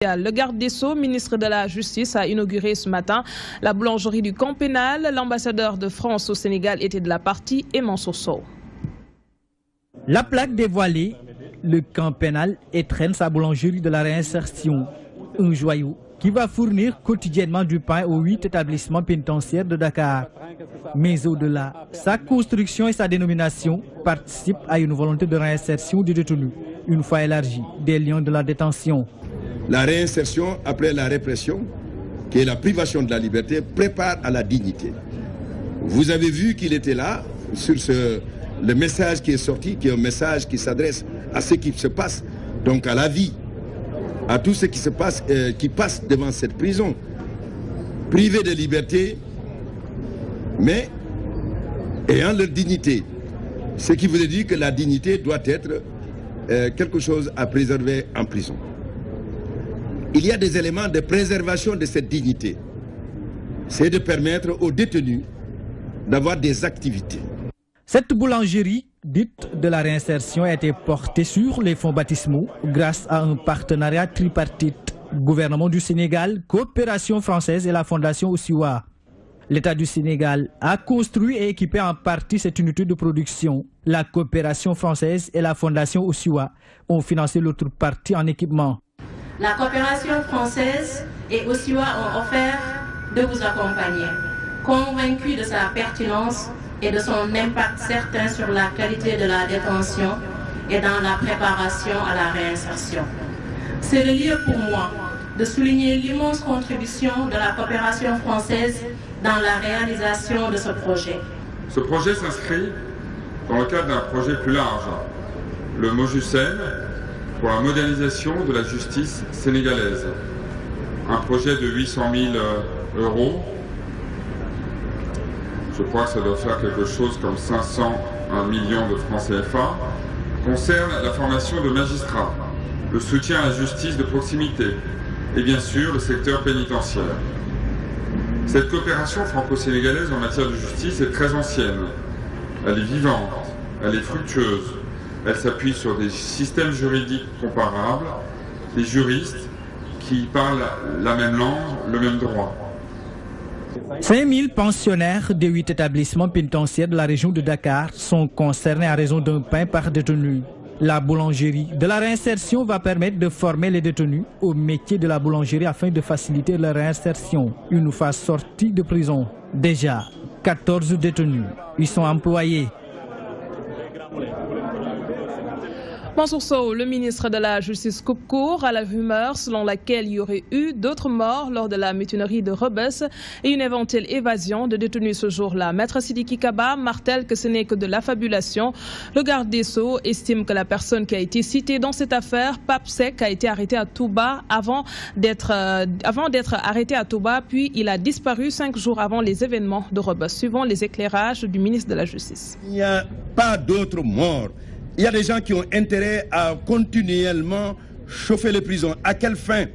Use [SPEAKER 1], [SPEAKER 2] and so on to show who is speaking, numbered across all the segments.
[SPEAKER 1] Le garde des Sceaux, ministre de la Justice, a inauguré ce matin la boulangerie du camp pénal. L'ambassadeur de France au Sénégal était de la partie et Mansour Sow.
[SPEAKER 2] La plaque dévoilée, le camp pénal étrenne sa boulangerie de la réinsertion. Un joyau qui va fournir quotidiennement du pain aux 8 établissements pénitentiaires de Dakar. Mais au-delà, sa construction et sa dénomination participent à une volonté de réinsertion des détenus, une fois élargie des liens de la détention.
[SPEAKER 3] La réinsertion après la répression, qui est la privation de la liberté, prépare à la dignité. Vous avez vu qu'il était là, sur le message qui est sorti, qui est un message qui s'adresse à ce qui se passe, donc à la vie, à tout ce qui se passe, qui passe devant cette prison. Privés de liberté, mais ayant leur dignité. Ce qui voulait dire que la dignité doit être quelque chose à préserver en prison. Il y a des éléments de préservation de cette dignité. C'est de permettre aux détenus d'avoir des activités.
[SPEAKER 2] Cette boulangerie, dite de la réinsertion, a été portée sur les fonds baptismaux grâce à un partenariat tripartite. Gouvernement du Sénégal, coopération française et la Fondation Osiwa. L'État du Sénégal a construit et équipé en partie cette unité de production. La coopération française et la Fondation Osiwa ont financé l'autre partie en équipement.
[SPEAKER 4] La coopération française et Osiwa ont offert de vous accompagner, convaincus de sa pertinence et de son impact certain sur la qualité de la détention et dans la préparation à la réinsertion. C'est le lieu pour moi de souligner l'immense contribution de la coopération française dans la réalisation de ce projet.
[SPEAKER 5] Ce projet s'inscrit dans le cadre d'un projet plus large, le MOJUSEN, pour la modernisation de la justice sénégalaise. Un projet de 800 000 €. Je crois que ça doit faire quelque chose comme 501 millions de francs CFA, concerne la formation de magistrats, le soutien à la justice de proximité et bien sûr le secteur pénitentiaire. Cette coopération franco-sénégalaise en matière de justice est très ancienne. Elle est vivante, elle est fructueuse. Elle s'appuie sur des systèmes juridiques comparables, des juristes qui parlent la même langue, le même droit.
[SPEAKER 2] 5000 pensionnaires des 8 établissements pénitentiaires de la région de Dakar sont concernés à raison d'un pain par détenu. La boulangerie de la réinsertion va permettre de former les détenus au métier de la boulangerie afin de faciliter leur réinsertion une fois sortis de prison. Déjà, 14 détenus y sont employés.
[SPEAKER 1] Mansour Sow, le ministre de la Justice, coupe court à la rumeur selon laquelle il y aurait eu d'autres morts lors de la mutinerie de Rebeuss et une éventuelle évasion de détenus ce jour-là. Maître Sidiki Kaba martèle que ce n'est que de l'affabulation. Le garde des Sceaux estime que la personne qui a été citée dans cette affaire, Pape Seck, a été arrêté à Touba avant d'être arrêté à Touba, puis il a disparu 5 jours avant les événements de Rebeuss, suivant les éclairages du ministre de la Justice.
[SPEAKER 3] Il n'y a pas d'autres morts. Il y a des gens qui ont intérêt à continuellement chauffer les prisons. À quelle fin?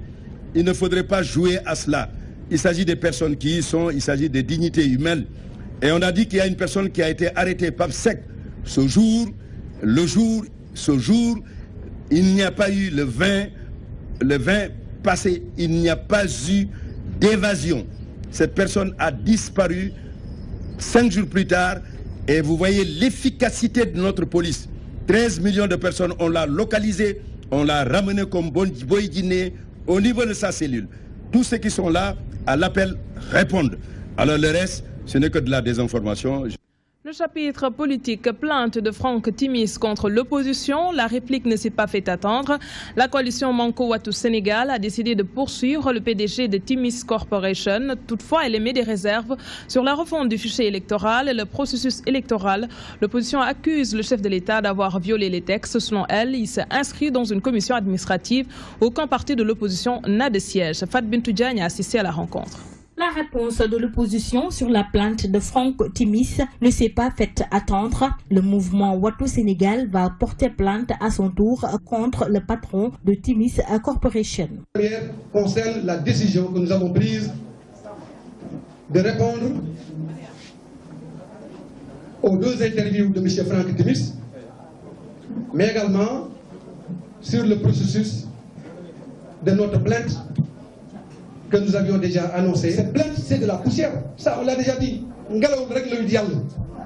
[SPEAKER 3] Il ne faudrait pas jouer à cela. Il s'agit des personnes qui y sont, il s'agit des dignités humaines. Et on a dit qu'il y a une personne qui a été arrêtée, Pape Seck. Ce jour, il n'y a pas eu le 20 passé, il n'y a pas eu d'évasion. Cette personne a disparu 5 jours plus tard et vous voyez l'efficacité de notre police. 13 millions de personnes, on l'a localisé, on l'a ramené comme Boy Guinée au niveau de sa cellule. Tous ceux qui sont là, à l'appel, répondent. Alors le reste, ce n'est que de la désinformation.
[SPEAKER 1] Le chapitre politique, plainte de Franck Timis contre l'opposition. La réplique ne s'est pas fait attendre. La coalition Manko Wattu Sénégal a décidé de poursuivre le PDG de Timis Corporation. Toutefois, elle émet des réserves sur la refonte du fichier électoral et le processus électoral. L'opposition accuse le chef de l'État d'avoir violé les textes. Selon elle, il s'est inscrit dans une commission administrative. Aucun parti de l'opposition n'a de siège. Fat Bintou Diagne a assisté à la rencontre.
[SPEAKER 6] La réponse de l'opposition sur la plainte de Franck Timis ne s'est pas fait attendre. Le mouvement Wattu Sénégal va porter plainte à son tour contre le patron de Timis Corporation.
[SPEAKER 7] La première concerne la décision que nous avons prise de répondre aux 2 interviews de M. Franck Timis, mais également sur le processus de notre plainte que nous avions déjà annoncée. Cette plainte, c'est de la poussière. Ça, on l'a déjà dit. Ngelaw rek la ñu yàlla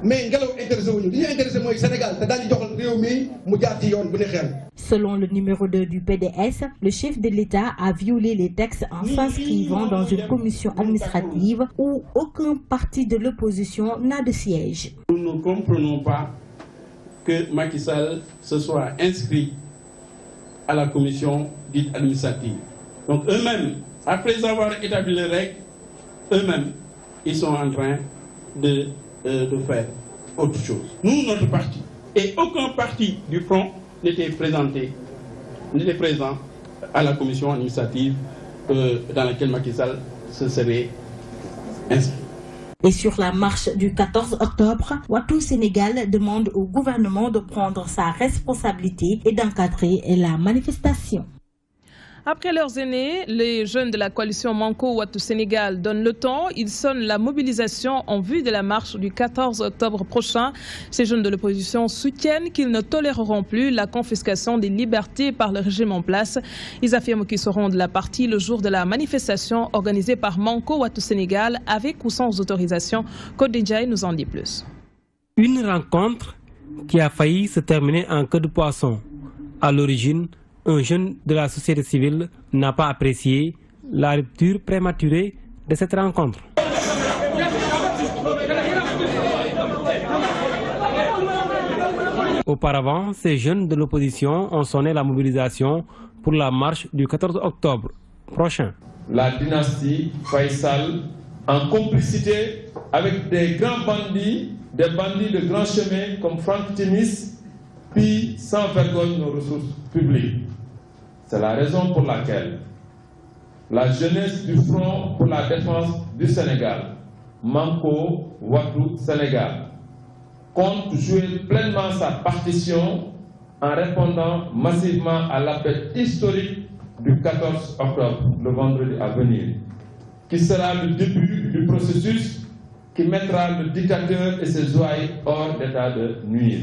[SPEAKER 7] mais ngelaw intéressé wuñu li ñu intéressé mooy Sénégal te daal di joxal réew mi mu jaar ci yoon bu ne xel.
[SPEAKER 6] Selon le numéro 2 du PDS, le chef de l'État a violé les textes en s'inscrivant dans une commission administrative où aucun parti de l'opposition n'a de siège.
[SPEAKER 8] Nous ne comprenons pas que Macky Sall se soit inscrit à la commission dite administrative. Donc eux-mêmes, après avoir établi les règles, eux-mêmes, ils sont en train de faire autre chose. Nous, notre parti, et aucun parti du Front n'était présent à la commission administrative dans laquelle Macky Sall se serait inscrit.
[SPEAKER 6] Et sur la marche du 14 octobre, Wattu Sénégal demande au gouvernement de prendre sa responsabilité et d'encadrer la manifestation.
[SPEAKER 1] Après leurs aînés, les jeunes de la coalition Manko Wattu Sénégal donnent le temps. Ils sonnent la mobilisation en vue de la marche du 14 octobre prochain. Ces jeunes de l'opposition soutiennent qu'ils ne toléreront plus la confiscation des libertés par le régime en place. Ils affirment qu'ils seront de la partie le jour de la manifestation organisée par Manko Wattu Sénégal avec ou sans autorisation. Kodinjay nous en dit plus.
[SPEAKER 9] Une rencontre qui a failli se terminer en queue de poisson. À l'origine, un jeune de la société civile n'a pas apprécié la rupture prématurée de cette rencontre. Auparavant, ces jeunes de l'opposition ont sonné la mobilisation pour la marche du 14 octobre prochain.
[SPEAKER 10] La dynastie Faisal, en complicité avec des grands bandits, des bandits de grands chemins comme Franck Timis, puis sans vergogne nos ressources publiques. C'est la raison pour laquelle la jeunesse du Front pour la défense du Sénégal, Manko Wattu Sénégal, compte jouer pleinement sa partition en répondant massivement à l'appel historique du 14 octobre, le vendredi à venir, qui sera le début du processus qui mettra le dictateur et ses ouailles hors d'état de nuire.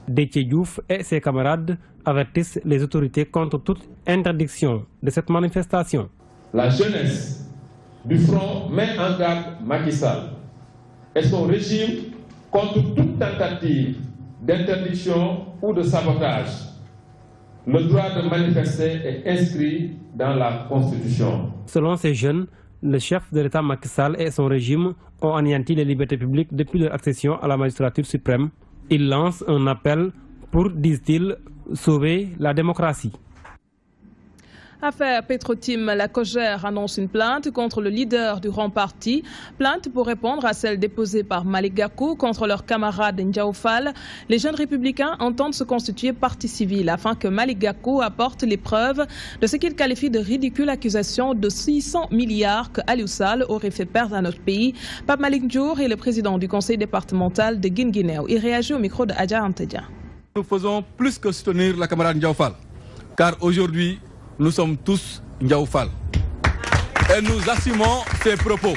[SPEAKER 9] Déthié Diouf et ses camarades avertissent les autorités contre toute interdiction de cette manifestation.
[SPEAKER 10] La jeunesse du Front met en garde Macky Sall et son régime contre toute tentative d'interdiction ou de sabotage. Le droit de manifester est inscrit dans la Constitution.
[SPEAKER 9] Selon ces jeunes, le chef de l'État Macky Sall et son régime ont anéanti les libertés publiques depuis leur accession à la magistrature suprême. Ils lancent un appel pour, disent-ils, sauver la démocratie.
[SPEAKER 1] Affaire Petrotim, la Cogère annonce une plainte contre le leader du grand parti. Plainte pour répondre à celle déposée par Malick Gakou contre leur camarade Ndiaw Fall. Les jeunes républicains entendent se constituer partie civile afin que Malick Gakou apporte les preuves de ce qu'il qualifie de ridicule accusation de 600 milliards que Aliou Sall aurait fait perdre à notre pays. Pape Malick Ndiour est le président du conseil départemental de Guinguinéo. Il réagit au micro de Adja Antedia.
[SPEAKER 11] Nous faisons plus que soutenir la camarade Ndiaw Fall, car aujourd'hui, nous sommes tous Ndiaw Fall. Et nous assumons ces propos.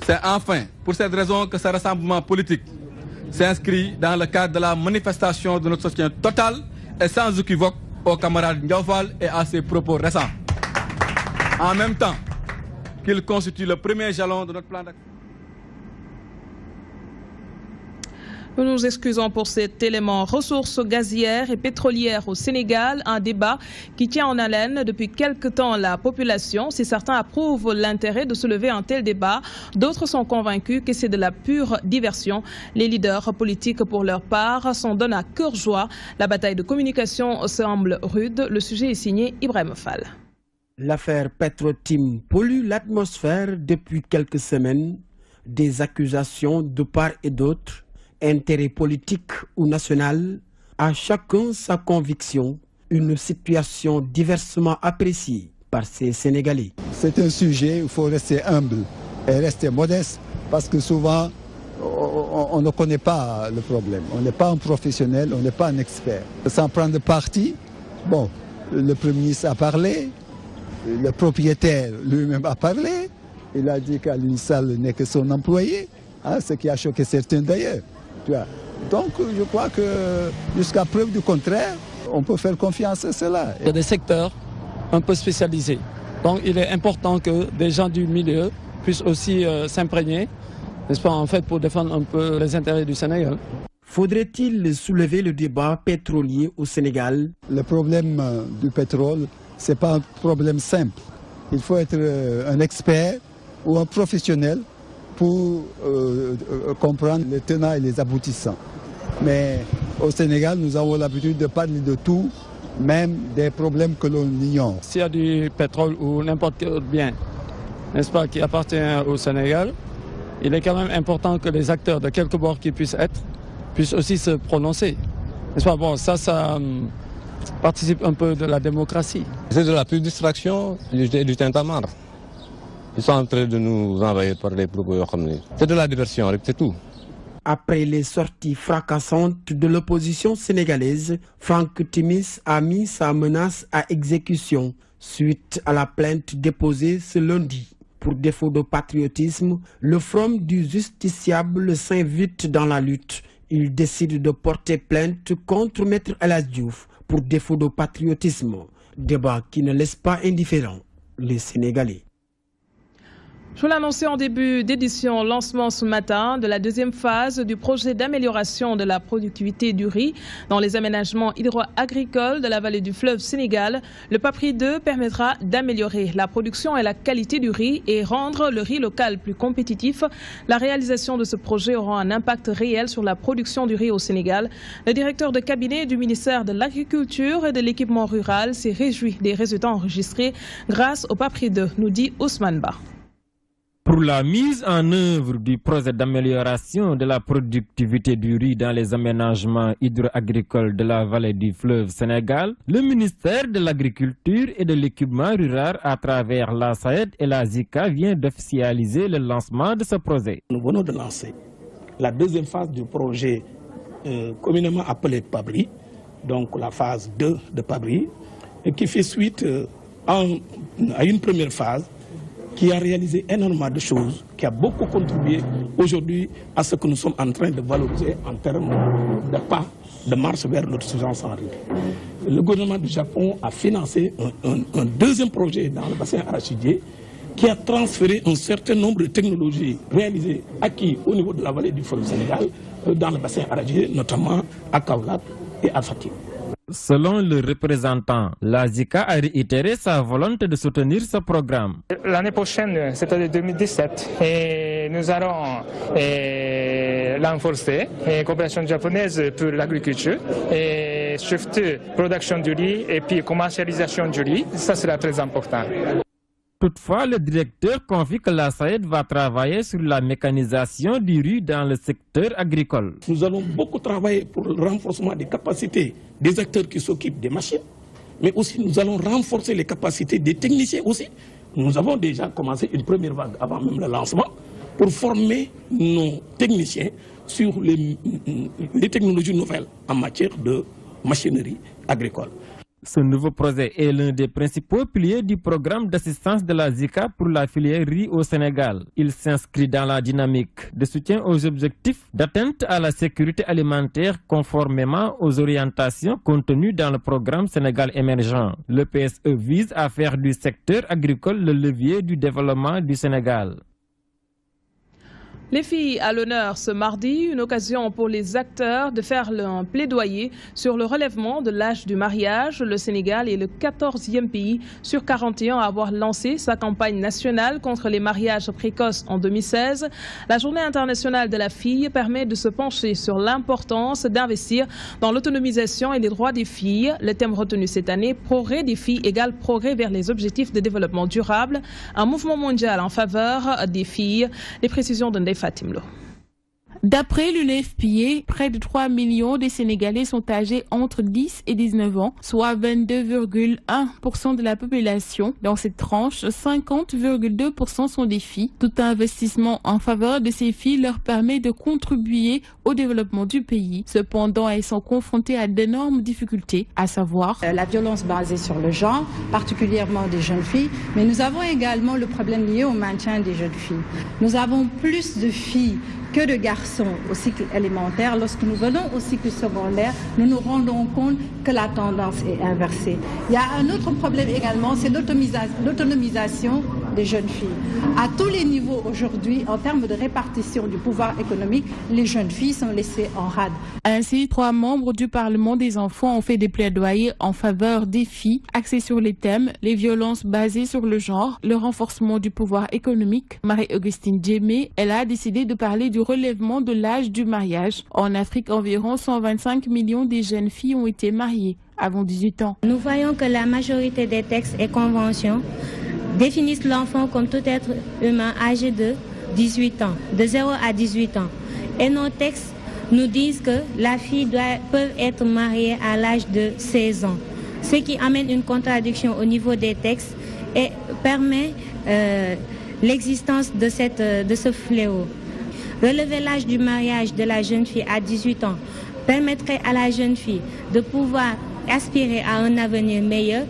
[SPEAKER 11] C'est enfin pour cette raison que ce rassemblement politique s'inscrit dans le cadre de la manifestation de notre soutien total et sans équivoque au camarade Ndiaw Fall et à ses propos récents. En même temps qu'il constitue le premier jalon de notre plan d'action.
[SPEAKER 1] Nous nous excusons pour cet élément ressources gazières et pétrolières au Sénégal, un débat qui tient en haleine depuis quelque temps la population. Si certains approuvent l'intérêt de soulever un tel débat, d'autres sont convaincus que c'est de la pure diversion. Les leaders politiques, pour leur part, s'en donnent à cœur joie. La bataille de communication semble rude. Le sujet est signé Ibrahim Fall.
[SPEAKER 12] L'affaire Petrotim pollue l'atmosphère depuis quelques semaines. Des accusations de part et d'autre. Intérêt politique ou national, à chacun sa conviction, une situation diversement appréciée par ces Sénégalais.
[SPEAKER 13] C'est un sujet où il faut rester humble et rester modeste parce que souvent on ne connaît pas le problème. On n'est pas un professionnel, on n'est pas un expert. Sans prendre parti, bon, le Premier ministre a parlé, le propriétaire lui-même a parlé, il a dit qu'Aliou Sall n'est que son employé, ce qui a choqué certains d'ailleurs. Donc je crois que jusqu'à preuve du contraire, on peut faire confiance à cela.
[SPEAKER 14] Il y a des secteurs un peu spécialisés. Donc il est important que des gens du milieu puissent aussi s'imprégner, n'est-ce pas, en fait, pour défendre un peu les intérêts du Sénégal.
[SPEAKER 12] Faudrait-il soulever le débat pétrolier au Sénégal?
[SPEAKER 13] Le problème du pétrole, ce n'est pas un problème simple. Il faut être un expert ou un professionnel pour comprendre les tenants et les aboutissants. Mais au Sénégal, nous avons l'habitude de parler de tout, même des problèmes que l'on ignore.
[SPEAKER 14] S'il y a du pétrole ou n'importe quel autre bien, n'est-ce pas, qui appartient au Sénégal, il est quand même important que les acteurs de quelque bord qu'ils puissent être, puissent aussi se prononcer. N'est-ce pas? Bon, ça participe un peu de la démocratie.
[SPEAKER 15] C'est de la pure distraction du tintamarre. Ils sont en train de nous envahir par les propos. C'est de la diversion, c'est tout.
[SPEAKER 12] Après les sorties fracassantes de l'opposition sénégalaise, Franck Timis a mis sa menace à exécution suite à la plainte déposée ce lundi. Pour défaut de patriotisme, le Front du justiciable s'invite dans la lutte. Il décide de porter plainte contre Maître El Hadji Diouf pour défaut de patriotisme. Débat qui ne laisse pas indifférents les Sénégalais.
[SPEAKER 1] Je vous l'annonçais en début d'édition, lancement ce matin de la deuxième phase du projet d'amélioration de la productivité du riz dans les aménagements hydro-agricoles de la vallée du fleuve Sénégal. Le PAPRI 2 permettra d'améliorer la production et la qualité du riz et rendre le riz local plus compétitif. La réalisation de ce projet aura un impact réel sur la production du riz au Sénégal. Le directeur de cabinet du ministère de l'Agriculture et de l'Équipement rural s'est réjoui des résultats enregistrés grâce au PAPRI 2, nous dit Ousmane Ba.
[SPEAKER 16] Pour la mise en œuvre du projet d'amélioration de la productivité du riz dans les aménagements hydro-agricoles de la vallée du fleuve Sénégal, le ministère de l'Agriculture et de l'Équipement rural à travers la SAED et la ZICA vient d'officialiser le lancement de ce projet.
[SPEAKER 17] Nous venons de lancer la deuxième phase du projet communément appelé PAPRI, donc la phase 2 de PAPRI, qui fait suite à une première phase qui a réalisé énormément de choses, qui a beaucoup contribué aujourd'hui à ce que nous sommes en train de valoriser en termes de pas de marche vers l'autosuffisance en riz. Le gouvernement du Japon a financé un deuxième projet dans le bassin arachidier qui a transféré un certain nombre de technologies réalisées, acquises au niveau de la vallée du fleuve Sénégal, dans le bassin arachidier, notamment à Kaolack et à Fatick.
[SPEAKER 16] Selon le représentant, la ZICA a réitéré sa volonté de soutenir ce programme.
[SPEAKER 18] L'année prochaine, c'est-à-dire 2017, et nous allons renforcer la coopération japonaise pour l'agriculture et surtout production du riz et puis commercialisation du riz. Ça sera très important.
[SPEAKER 16] Toutefois, le directeur confie que la SAED va travailler sur la mécanisation du riz dans le secteur agricole.
[SPEAKER 17] Nous allons beaucoup travailler pour le renforcement des capacités des acteurs qui s'occupent des machines, mais aussi nous allons renforcer les capacités des techniciens aussi. Nous avons déjà commencé une première vague avant même le lancement pour former nos techniciens sur les technologies nouvelles en matière de machinerie agricole.
[SPEAKER 16] Ce nouveau projet est l'un des principaux piliers du programme d'assistance de la ZICA pour la filière riz au Sénégal. Il s'inscrit dans la dynamique de soutien aux objectifs d'atteinte à la sécurité alimentaire conformément aux orientations contenues dans le programme Sénégal émergent. Le PSE vise à faire du secteur agricole le levier du développement du Sénégal.
[SPEAKER 1] Les filles à l'honneur ce mardi, une occasion pour les acteurs de faire un plaidoyer sur le relèvement de l'âge du mariage. Le Sénégal est le 14e pays sur 41 à avoir lancé sa campagne nationale contre les mariages précoces en 2016. La Journée internationale de la fille permet de se pencher sur l'importance d'investir dans l'autonomisation et les droits des filles. Le thème retenu cette année, progrès des filles égale progrès vers les objectifs de développement durable. Un mouvement mondial en faveur des filles. Les précisions de Ndeye Fatim Lo.
[SPEAKER 19] D'après l'UNFPA, près de 3 millions de Sénégalais sont âgés entre 10 et 19 ans, soit 22,1% de la population. Dans cette tranche, 50,2% sont des filles. Tout investissement en faveur de ces filles leur permet de contribuer au développement du pays. Cependant, elles sont confrontées à d'énormes difficultés, à savoir
[SPEAKER 20] la violence basée sur le genre, particulièrement des jeunes filles, mais nous avons également le problème lié au maintien des jeunes filles. Nous avons plus de filles que de garçons au cycle élémentaire. Lorsque nous venons au cycle secondaire, nous nous rendons compte que la tendance est inversée. Il y a un autre problème également, c'est l'autonomisation des jeunes filles. À tous les niveaux aujourd'hui, en termes de répartition du pouvoir économique, les jeunes filles sont laissées en rade.
[SPEAKER 19] Ainsi, 3 membres du Parlement des enfants ont fait des plaidoyers en faveur des filles, axés sur les thèmes, les violences basées sur le genre, le renforcement du pouvoir économique. Marie-Augustine Djemé, elle a décidé de parler du relèvement de l'âge du mariage. En Afrique, environ 125 millions de jeunes filles ont été mariées avant 18 ans.
[SPEAKER 21] Nous voyons que la majorité des textes et conventions définissent l'enfant comme tout être humain âgé de 18 ans, de 0 à 18 ans. Et nos textes nous disent que la fille peut être mariée à l'âge de 16 ans, ce qui amène une contradiction au niveau des textes et permet l'existence de ce fléau. Relever l'âge du mariage de la jeune fille à 18 ans permettrait à la jeune fille de pouvoir aspirer à un avenir meilleur.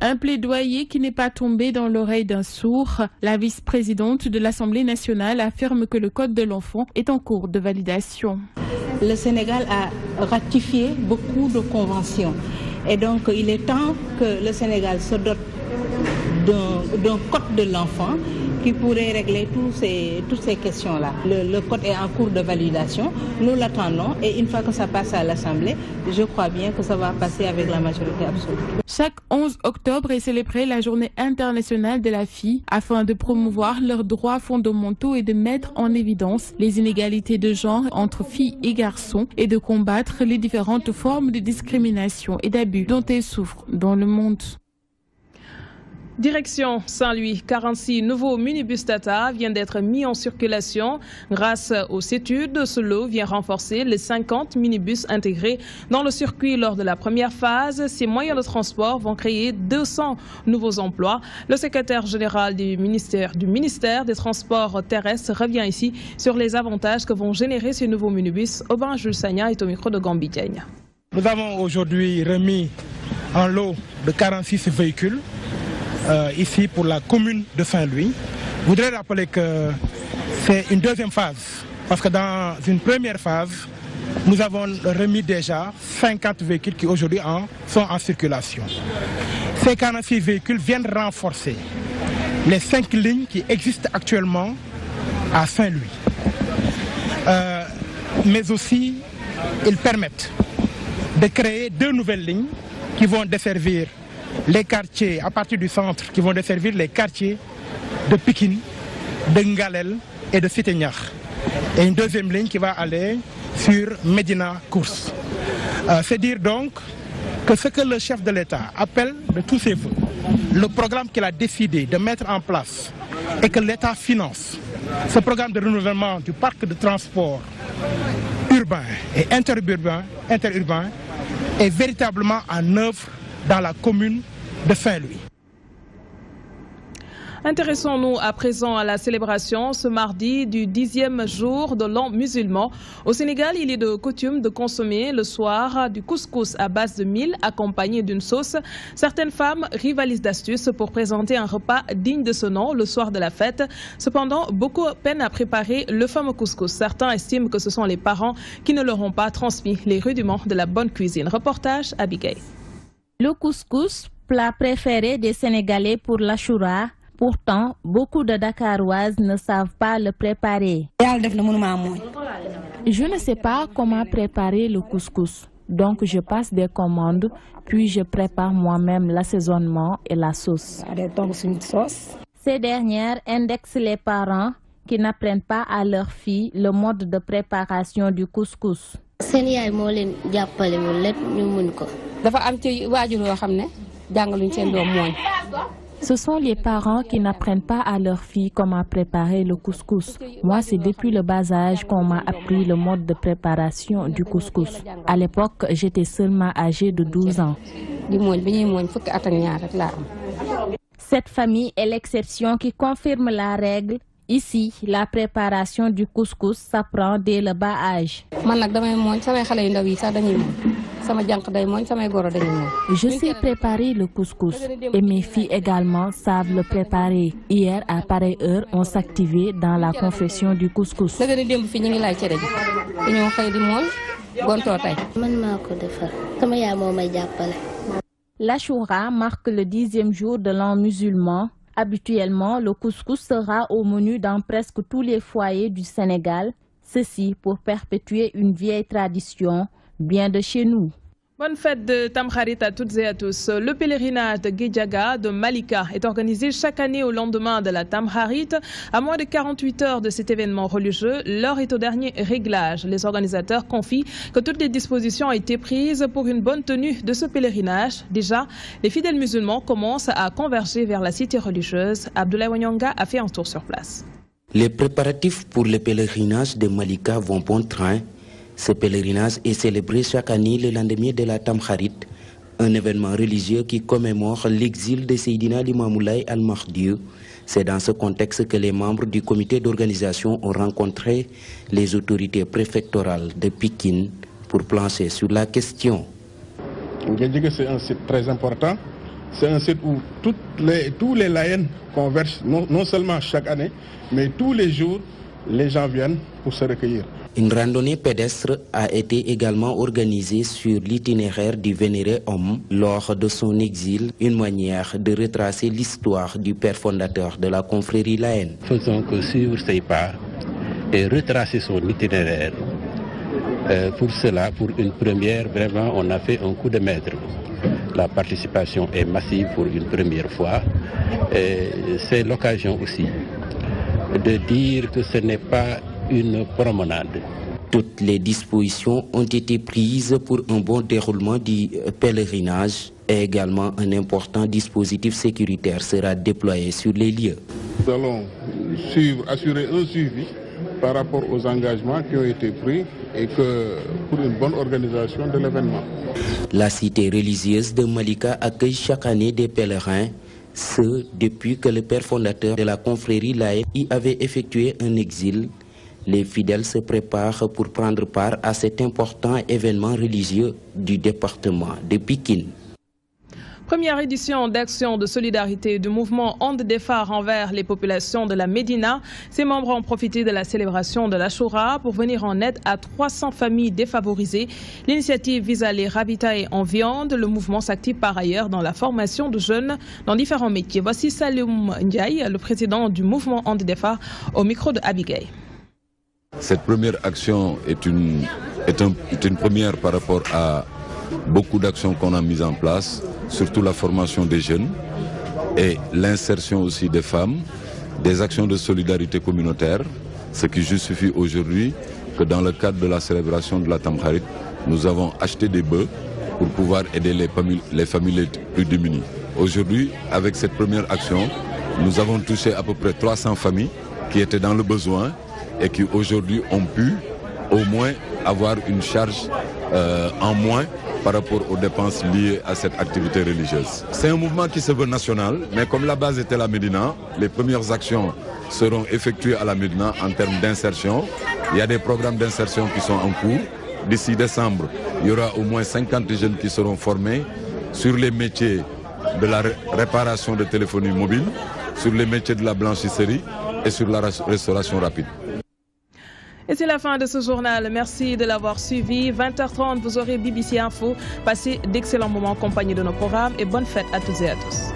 [SPEAKER 19] Un plaidoyer qui n'est pas tombé dans l'oreille d'un sourd. La vice-présidente de l'Assemblée nationale affirme que le Code de l'enfant est en cours de validation.
[SPEAKER 20] Le Sénégal a ratifié beaucoup de conventions. Et donc, il est temps que le Sénégal se dote d'un Code de l'enfant qui pourrait régler toutes ces questions-là. Le Code est en cours de validation. Nous l'attendons et une fois que ça passe à l'Assemblée, je crois bien que ça va passer avec la majorité absolue.
[SPEAKER 19] Chaque 11 octobre est célébrée la Journée internationale de la fille afin de promouvoir leurs droits fondamentaux et de mettre en évidence les inégalités de genre entre filles et garçons et de combattre les différentes formes de discrimination et d'abus dont elles souffrent dans le monde.
[SPEAKER 1] Direction Saint-Louis, 46 nouveaux minibus Tata viennent d'être mis en circulation. Grâce aux études, ce lot vient renforcer les 50 minibus intégrés dans le circuit lors de la première phase. Ces moyens de transport vont créer 200 nouveaux emplois. Le secrétaire général du ministère des Transports terrestres revient ici sur les avantages que vont générer ces nouveaux minibus. Aubin Jules Sagna est au micro de Gambi Diagne.
[SPEAKER 17] Nous avons aujourd'hui remis un lot de 46 véhicules. Ici pour la commune de Saint-Louis. Je voudrais rappeler que c'est une deuxième phase, parce que dans une première phase, nous avons remis déjà 50 véhicules qui aujourd'hui sont en circulation. Ces 46 véhicules viennent renforcer les 5 lignes qui existent actuellement à Saint-Louis. Mais aussi, ils permettent de créer 2 nouvelles lignes qui vont desservir les quartiers à partir du centre, qui vont desservir les quartiers de Pikine, de Ngalel et de Cité-Niakh. Et une deuxième ligne qui va aller sur Médina Course. C'est dire donc que ce que le chef de l'État appelle de tous ses vœux, le programme qu'il a décidé de mettre en place et que l'État finance, ce programme de renouvellement du parc de transport urbain et interurbain est véritablement en œuvre dans la commune de Saint-Louis.
[SPEAKER 1] Intéressons-nous à présent à la célébration ce mardi du 10e jour de l'an musulman. Au Sénégal, il est de coutume de consommer le soir du couscous à base de mil accompagné d'une sauce. Certaines femmes rivalisent d'astuces pour présenter un repas digne de ce nom le soir de la fête. Cependant, beaucoup peinent à préparer le fameux couscous. Certains estiment que ce sont les parents qui ne leur ont pas transmis les rudiments de la bonne cuisine. Reportage Abigail.
[SPEAKER 22] Le couscous, plat préféré des Sénégalais pour l'Achoura. Pourtant, beaucoup de Dakaroises ne savent pas le préparer.
[SPEAKER 19] Je ne sais pas comment préparer le couscous. Donc je passe des commandes, puis je prépare moi-même l'assaisonnement et la sauce.
[SPEAKER 22] Ces dernières indexent les parents qui n'apprennent pas à leurs filles le mode de préparation du couscous.
[SPEAKER 19] Ce sont les parents qui n'apprennent pas à leurs filles comment préparer le couscous. Moi, c'est depuis le bas âge qu'on m'a appris le mode de préparation du couscous. À l'époque, j'étais seulement âgée de 12 ans.
[SPEAKER 22] Cette famille est l'exception qui confirme la règle. Ici, la préparation du couscous s'apprend dès le bas âge. Je sais préparer le couscous et mes filles également savent le préparer. Hier, à pareille heure, on s'activait dans la confection du couscous. L'Achoura marque le 10e jour de l'an musulman. Habituellement, le couscous sera au menu dans presque tous les foyers du Sénégal. Ceci pour perpétuer une vieille tradition bien de chez nous.
[SPEAKER 1] Bonne fête de Tamkharit à toutes et à tous. Le pèlerinage de Guédiaga de Malika est organisé chaque année au lendemain de la Tamkharit. À moins de 48 heures de cet événement religieux, l'heure est au dernier réglage. Les organisateurs confient que toutes les dispositions ont été prises pour une bonne tenue de ce pèlerinage. Déjà, les fidèles musulmans commencent à converger vers la cité religieuse. Abdoulaye Wanyanga a fait un tour sur place.
[SPEAKER 4] Les préparatifs pour le pèlerinage de Malika vont bon train. Ce pèlerinage est célébré chaque année le lendemain de la Tamkharit, un événement religieux qui commémore l'exil de Seydina Limamoulaye al-Mahdi. C'est dans ce contexte que les membres du comité d'organisation ont rencontré les autorités préfectorales de Pékin pour plancher sur la question.
[SPEAKER 5] C'est un site très important. C'est un site où tous les laïens convergent, non seulement chaque année, mais tous les jours, les gens viennent pour se recueillir.
[SPEAKER 4] Une randonnée pédestre a été également organisée sur l'itinéraire du vénéré homme lors de son exil, une manière de retracer l'histoire du père fondateur de la confrérie laïenne.
[SPEAKER 23] Faisons que suivre ses pas et retracer son itinéraire. Pour cela, pour une première, vraiment, on a fait un coup de maître. La participation est massive pour une première fois. C'est l'occasion aussi de dire que ce n'est pas une promenade.
[SPEAKER 4] Toutes les dispositions ont été prises pour un bon déroulement du pèlerinage et également un important dispositif sécuritaire sera déployé sur les lieux.
[SPEAKER 5] Nous allons assurer un suivi par rapport aux engagements qui ont été pris et que pour une bonne organisation de l'événement.
[SPEAKER 4] La cité religieuse de Malika accueille chaque année des pèlerins, ce depuis que le père fondateur de la confrérie laïenne y avait effectué un exil. Les fidèles se préparent pour prendre part à cet important événement religieux du département de Pékin.
[SPEAKER 1] Première édition d'action de solidarité du mouvement Onde des Phares envers les populations de la Médina. Ses membres ont profité de la célébration de l'Achoura pour venir en aide à 300 familles défavorisées. L'initiative vise à les ravitailler en viande. Le mouvement s'active par ailleurs dans la formation de jeunes dans différents métiers. Voici Saloum Ndiaye, le président du mouvement Onde des Phares, au micro de Abigail.
[SPEAKER 24] Cette première action est une première par rapport à beaucoup d'actions qu'on a mises en place, surtout la formation des jeunes et l'insertion aussi des femmes, des actions de solidarité communautaire, ce qui justifie aujourd'hui que dans le cadre de la célébration de la Tamkharit, nous avons acheté des bœufs pour pouvoir aider les familles les plus démunies. Aujourd'hui, avec cette première action, nous avons touché à peu près 300 familles qui étaient dans le besoin et qui aujourd'hui ont pu au moins avoir une charge en moins par rapport aux dépenses liées à cette activité religieuse. C'est un mouvement qui se veut national, mais comme la base était la Médina, les premières actions seront effectuées à la Médina en termes d'insertion. Il y a des programmes d'insertion qui sont en cours. D'ici décembre, il y aura au moins 50 jeunes qui seront formés sur les métiers de la réparation de téléphonie mobile, sur les métiers de la blanchisserie et sur la restauration rapide.
[SPEAKER 1] Et c'est la fin de ce journal. Merci de l'avoir suivi. 20h30, vous aurez BBC Info. Passez d'excellents moments en compagnie de nos programmes et bonne fête à toutes et à tous.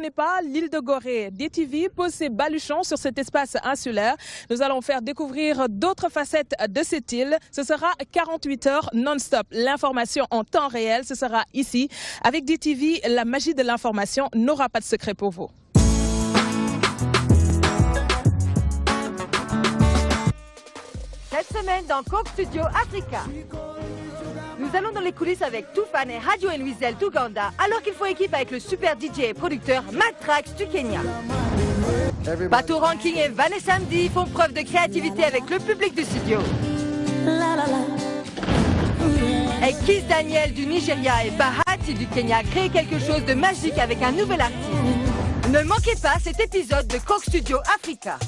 [SPEAKER 1] connaît pas l'île de Gorée. DTV pose ses baluchons sur cet espace insulaire. Nous allons faire découvrir d'autres facettes de cette île. Ce sera 48 heures non-stop. L'information en temps réel, ce sera ici. Avec DTV, la magie de l'information n'aura pas de secret pour vous.
[SPEAKER 2] Cette semaine dans Coke Studio Africa. Nous allons dans les coulisses avec Toufan et Radio et Louiselle d'Ouganda, alors qu'ils font équipe avec le super DJ et producteur Matrax du Kenya. Pato Ranking et Vanessa Mdi font preuve de créativité avec le public du studio. Et Kiss Daniel du Nigeria et Bahati du Kenya créent quelque chose de magique avec un nouvel artiste. Ne manquez pas cet épisode de Coke Studio Africa.